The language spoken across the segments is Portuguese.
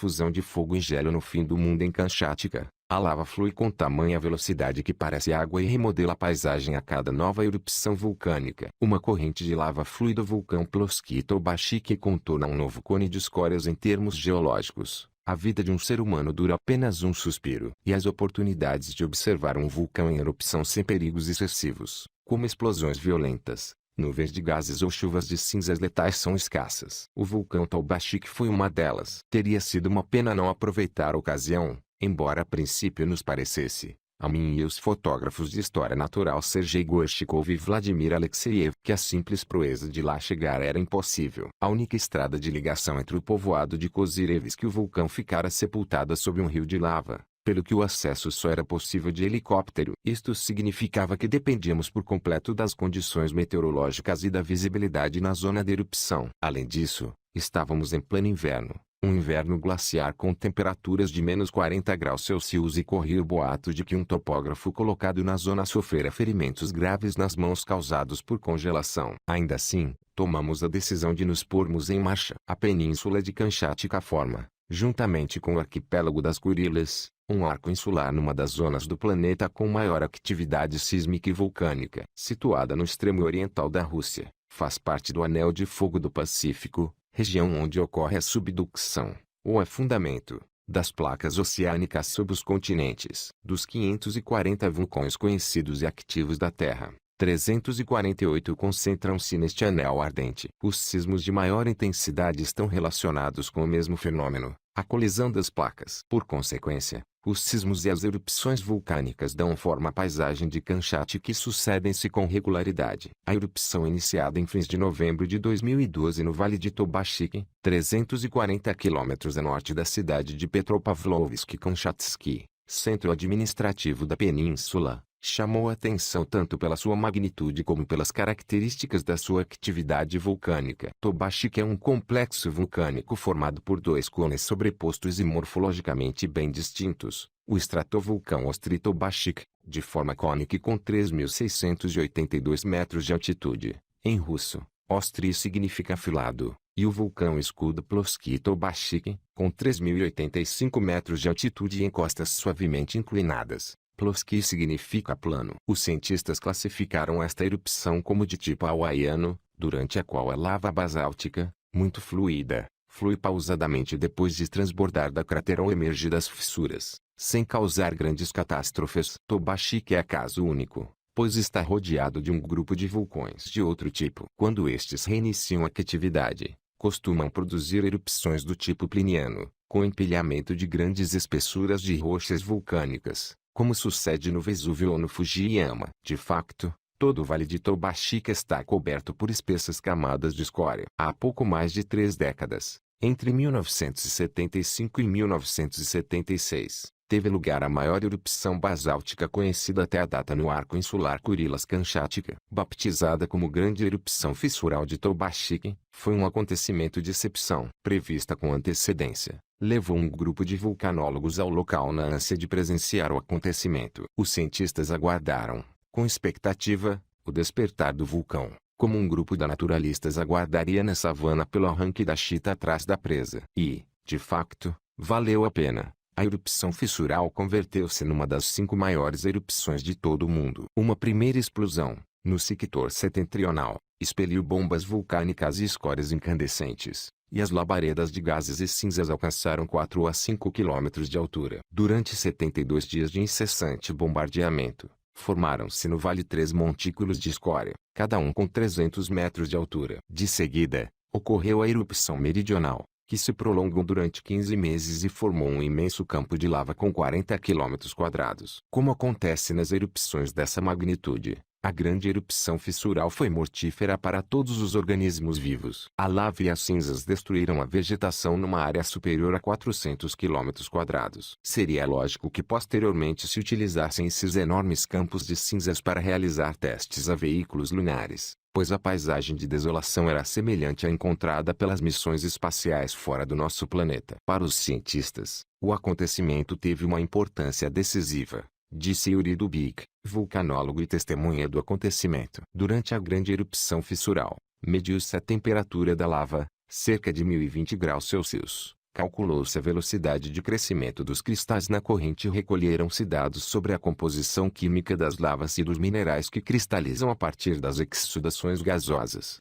fusão de fogo e gelo no fim do mundo em Kamchatka. A lava flui com tamanha velocidade que parece água e remodela a paisagem a cada nova erupção vulcânica. Uma corrente de lava flui do vulcão Plovsky Tobashik e contorna um novo cone de escórias em termos geológicos. A vida de um ser humano dura apenas um suspiro. E as oportunidades de observar um vulcão em erupção sem perigos excessivos, como explosões violentas, nuvens de gases ou chuvas de cinzas letais são escassas. O vulcão Tobashik foi uma delas. Teria sido uma pena não aproveitar a ocasião, embora a princípio nos parecesse, a mim e os fotógrafos de história natural Sergei Gorshikov e Vladimir Alexeyev, que a simples proeza de lá chegar era impossível. A única estrada de ligação entre o povoado de Kozyrevsk e o vulcão ficara sepultada sob um rio de lava, pelo que o acesso só era possível de helicóptero. Isto significava que dependíamos por completo das condições meteorológicas e da visibilidade na zona de erupção. Além disso, estávamos em pleno inverno. Um inverno glaciar com temperaturas de menos 40 graus Celsius e corria o boato de que um topógrafo colocado na zona sofrera ferimentos graves nas mãos causados por congelação. Ainda assim, tomamos a decisão de nos pormos em marcha. A península de Kamchatka forma, juntamente com o arquipélago das Kurilas, um arco insular numa das zonas do planeta com maior atividade sísmica e vulcânica. Situada no extremo oriental da Rússia, faz parte do Anel de Fogo do Pacífico, região onde ocorre a subducção, ou afundamento, das placas oceânicas sob os continentes. Dos 540 vulcões conhecidos e ativos da Terra, 348 concentram-se neste anel ardente. Os sismos de maior intensidade estão relacionados com o mesmo fenômeno, a colisão das placas. Por consequência, os sismos e as erupções vulcânicas dão forma à paisagem de Kamchatka que sucedem-se com regularidade. A erupção iniciada em fins de novembro de 2012 no Vale de Tobashik, 340 km a norte da cidade de Petropavlovsk-Kamchatsky, centro administrativo da península, chamou a atenção tanto pela sua magnitude como pelas características da sua atividade vulcânica. Tobashik é um complexo vulcânico formado por dois cones sobrepostos e morfologicamente bem distintos. O estratovulcão Ostry Tobashik, de forma cônica e com 3.682 metros de altitude, em russo, Ostry significa afilado, e o vulcão escudo Plovsky Tobashik, com 3.085 metros de altitude e em costas suavemente inclinadas. Plovsky significa plano. Os cientistas classificaram esta erupção como de tipo hawaiano, durante a qual a lava basáltica, muito fluida, flui pausadamente depois de transbordar da cratera ou emergir das fissuras, sem causar grandes catástrofes. Tobashik é caso único, pois está rodeado de um grupo de vulcões de outro tipo. Quando estes reiniciam a atividade, costumam produzir erupções do tipo pliniano, com empilhamento de grandes espessuras de rochas vulcânicas, como sucede no Vesúvio ou no Fujiyama. De facto, todo o Vale de Tobashik está coberto por espessas camadas de escória. Há pouco mais de 3 décadas, entre 1975 e 1976, teve lugar a maior erupção basáltica conhecida até a data no arco insular Kurilas-Kamchatka. Baptizada como Grande Erupção Fissural de Tobashik, foi um acontecimento de excepção. Prevista com antecedência, levou um grupo de vulcanólogos ao local na ânsia de presenciar o acontecimento. Os cientistas aguardaram, com expectativa, o despertar do vulcão, como um grupo de naturalistas aguardaria na savana pelo arranque da chita atrás da presa. E, de facto, valeu a pena. A erupção fissural converteu-se numa das 5 maiores erupções de todo o mundo. Uma primeira explosão, no sector setentrional, expeliu bombas vulcânicas e escórias incandescentes, e as labaredas de gases e cinzas alcançaram 4 a 5 quilômetros de altura. Durante 72 dias de incessante bombardeamento, formaram-se no vale 3 montículos de escória, cada um com 300 metros de altura. De seguida, ocorreu a erupção meridional, que se prolongou durante 15 meses e formou um imenso campo de lava com 40 quilômetros quadrados. Como acontece nas erupções dessa magnitude, a grande erupção fissural foi mortífera para todos os organismos vivos. A lava e as cinzas destruíram a vegetação numa área superior a 400 quilômetros quadrados. Seria lógico que posteriormente se utilizassem esses enormes campos de cinzas para realizar testes a veículos lunares, pois a paisagem de desolação era semelhante à encontrada pelas missões espaciais fora do nosso planeta. Para os cientistas, o acontecimento teve uma importância decisiva, disse Yuri Dubik, vulcanólogo e testemunha do acontecimento. Durante a grande erupção fissural, mediu-se a temperatura da lava, cerca de 1020 graus Celsius, Calculou-se a velocidade de crescimento dos cristais na corrente e recolheram-se dados sobre a composição química das lavas e dos minerais que cristalizam a partir das exsudações gasosas.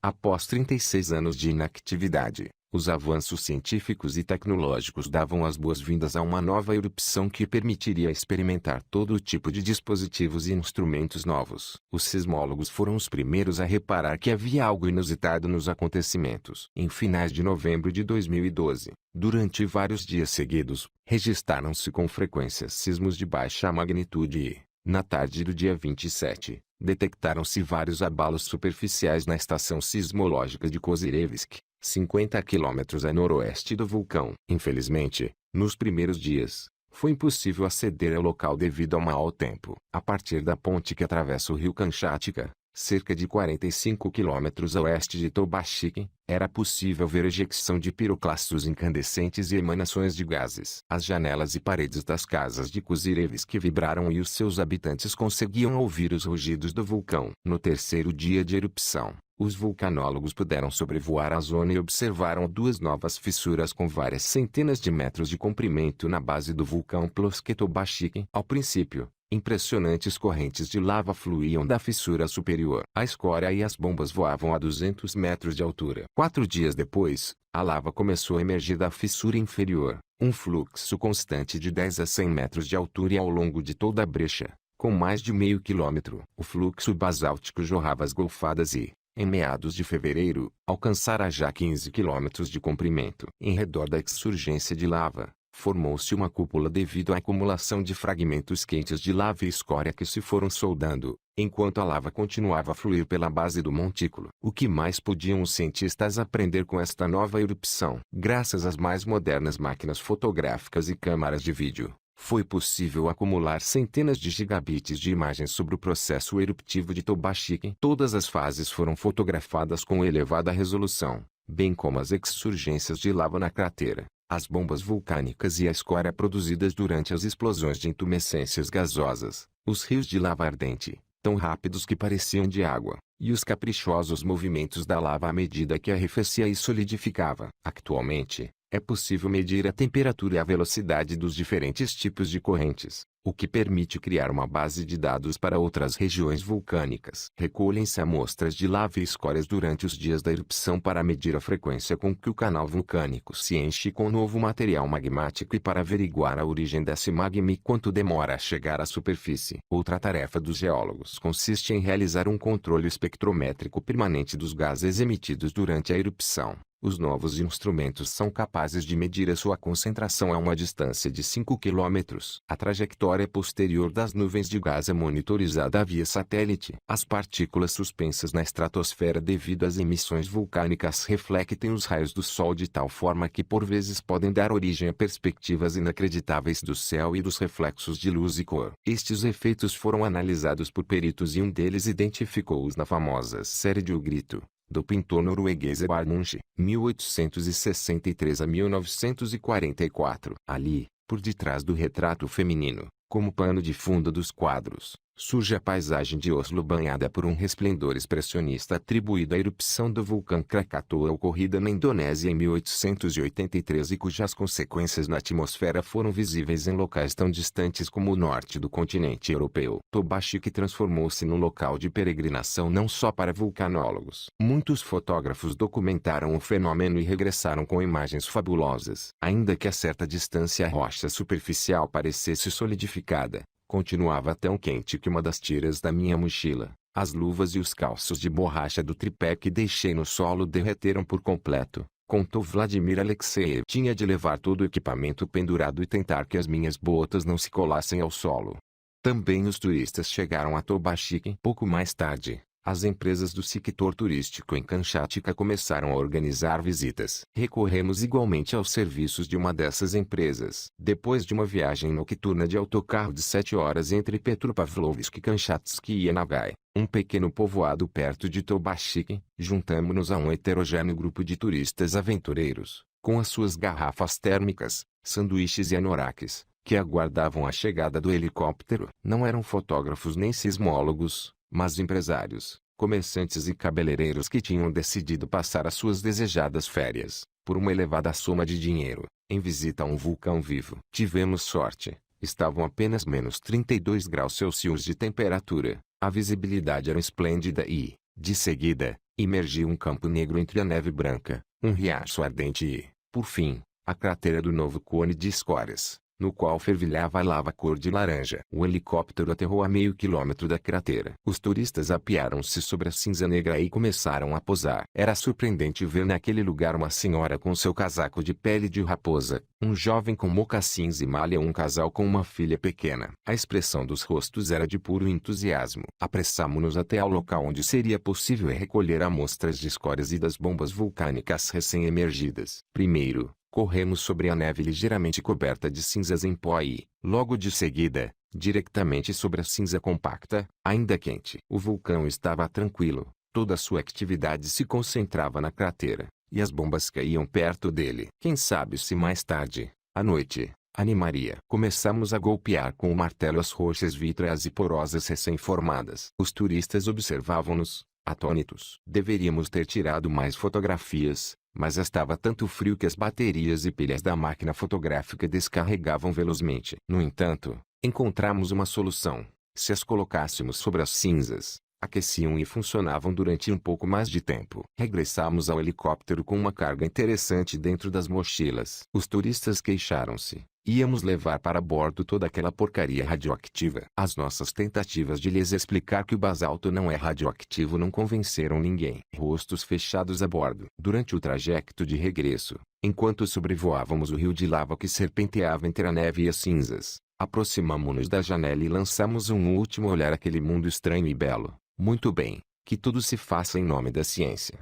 Após 36 anos de inatividade, os avanços científicos e tecnológicos davam as boas-vindas a uma nova erupção que permitiria experimentar todo tipo de dispositivos e instrumentos novos. Os sismólogos foram os primeiros a reparar que havia algo inusitado nos acontecimentos. Em finais de novembro de 2012, durante vários dias seguidos, registraram-se com frequência sismos de baixa magnitude e, na tarde do dia 27, detectaram-se vários abalos superficiais na estação sismológica de Kozyrevsk, 50 quilômetros a noroeste do vulcão. Infelizmente, nos primeiros dias, foi impossível aceder ao local devido ao mau tempo. A partir da ponte que atravessa o rio Kamchatka, cerca de 45 quilômetros a oeste de Tobashiki, era possível ver ejecção de piroclastos incandescentes e emanações de gases. As janelas e paredes das casas de Kozyrevsk vibraram e os seus habitantes conseguiam ouvir os rugidos do vulcão. No terceiro dia de erupção, os vulcanólogos puderam sobrevoar a zona e observaram duas novas fissuras com várias centenas de metros de comprimento na base do vulcão Plosketobashiki. Ao princípio, impressionantes correntes de lava fluíam da fissura superior. A escória e as bombas voavam a 200 metros de altura. 4 dias depois, a lava começou a emergir da fissura inferior, um fluxo constante de 10 a 100 metros de altura e ao longo de toda a brecha, com mais de meio quilômetro. O fluxo basáltico jorrava as golfadas e, em meados de fevereiro, alcançara já 15 quilômetros de comprimento. Em redor da exsurgência de lava, formou-se uma cúpula devido à acumulação de fragmentos quentes de lava e escória que se foram soldando, enquanto a lava continuava a fluir pela base do montículo. O que mais podiam os cientistas aprender com esta nova erupção? Graças às mais modernas máquinas fotográficas e câmaras de vídeo, foi possível acumular centenas de gigabits de imagens sobre o processo eruptivo de Tobashiki. Todas as fases foram fotografadas com elevada resolução, bem como as exsurgências de lava na cratera, as bombas vulcânicas e a escória produzidas durante as explosões de intumescências gasosas, os rios de lava ardente, tão rápidos que pareciam de água, e os caprichosos movimentos da lava à medida que arrefecia e solidificava. Atualmente, é possível medir a temperatura e a velocidade dos diferentes tipos de correntes, o que permite criar uma base de dados para outras regiões vulcânicas. Recolhem-se amostras de lava e escórias durante os dias da erupção para medir a frequência com que o canal vulcânico se enche com novo material magmático e para averiguar a origem desse magma e quanto demora a chegar à superfície. Outra tarefa dos geólogos consiste em realizar um controle espectrométrico permanente dos gases emitidos durante a erupção. Os novos instrumentos são capazes de medir a sua concentração a uma distância de 5 km. A trajetória posterior das nuvens de gás é monitorizada via satélite. As partículas suspensas na estratosfera devido às emissões vulcânicas refletem os raios do Sol de tal forma que por vezes podem dar origem a perspectivas inacreditáveis do céu e dos reflexos de luz e cor. Estes efeitos foram analisados por peritos e um deles identificou-os na famosa série de O Grito, do pintor norueguês Edvard Munch, 1863 a 1944. Ali, por detrás do retrato feminino, como pano de fundo dos quadros, surge a paisagem de Oslo banhada por um resplendor expressionista atribuído à erupção do vulcão Krakatoa ocorrida na Indonésia em 1883 e cujas consequências na atmosfera foram visíveis em locais tão distantes como o norte do continente europeu. Tobashiki transformou-se num local de peregrinação não só para vulcanólogos. Muitos fotógrafos documentaram o fenômeno e regressaram com imagens fabulosas. Ainda que a certa distância a rocha superficial parecesse solidificada, continuava tão quente que uma das tiras da minha mochila, as luvas e os calços de borracha do tripé que deixei no solo derreteram por completo, contou Vladimir Alexeyev. Tinha de levar todo o equipamento pendurado e tentar que as minhas botas não se colassem ao solo. Também os turistas chegaram a Tobashiki. Pouco mais tarde, as empresas do sector turístico em Kamchatka começaram a organizar visitas. Recorremos igualmente aos serviços de uma dessas empresas. Depois de uma viagem nocturna de autocarro de 7 horas entre Petropavlovsk, Kamchatsky e Yanagai, um pequeno povoado perto de Tobashiki, juntamo-nos a um heterogêneo grupo de turistas aventureiros, com as suas garrafas térmicas, sanduíches e anorakes, que aguardavam a chegada do helicóptero. Não eram fotógrafos nem sismólogos, mas empresários, Comerciantes e cabeleireiros que tinham decidido passar as suas desejadas férias, por uma elevada soma de dinheiro, em visita a um vulcão vivo. Tivemos sorte. Estavam apenas menos 32 graus Celsius de temperatura. A visibilidade era esplêndida e, de seguida, emergiu um campo negro entre a neve branca, um riacho ardente e, por fim, a cratera do novo cone de escórias, no qual fervilhava a lava cor de laranja. O helicóptero aterrou a meio quilômetro da cratera. Os turistas apiaram-se sobre a cinza negra e começaram a posar. Era surpreendente ver naquele lugar uma senhora com seu casaco de pele de raposa, um jovem com mocassins e malha, um casal com uma filha pequena. A expressão dos rostos era de puro entusiasmo. Apressamo-nos até ao local onde seria possível recolher amostras de escórias e das bombas vulcânicas recém-emergidas. Primeiro, corremos sobre a neve ligeiramente coberta de cinzas em pó e, logo de seguida, diretamente sobre a cinza compacta, ainda quente. O vulcão estava tranquilo, toda a sua atividade se concentrava na cratera, e as bombas caíam perto dele. Quem sabe se mais tarde, à noite, animaria. Começamos a golpear com o martelo as rochas vítreas e porosas recém-formadas. Os turistas observavam-nos, atônitos. Deveríamos ter tirado mais fotografias, mas estava tanto frio que as baterias e pilhas da máquina fotográfica descarregavam velozmente. No entanto, encontramos uma solução. Se as colocássemos sobre as cinzas, aqueciam e funcionavam durante um pouco mais de tempo. Regressamos ao helicóptero com uma carga interessante dentro das mochilas. Os turistas queixaram-se. Íamos levar para bordo toda aquela porcaria radioativa. As nossas tentativas de lhes explicar que o basalto não é radioativo não convenceram ninguém. Rostos fechados a bordo. Durante o trajeto de regresso, enquanto sobrevoávamos o rio de lava que serpenteava entre a neve e as cinzas, aproximamo-nos da janela e lançamos um último olhar àquele mundo estranho e belo. Muito bem, que tudo se faça em nome da ciência.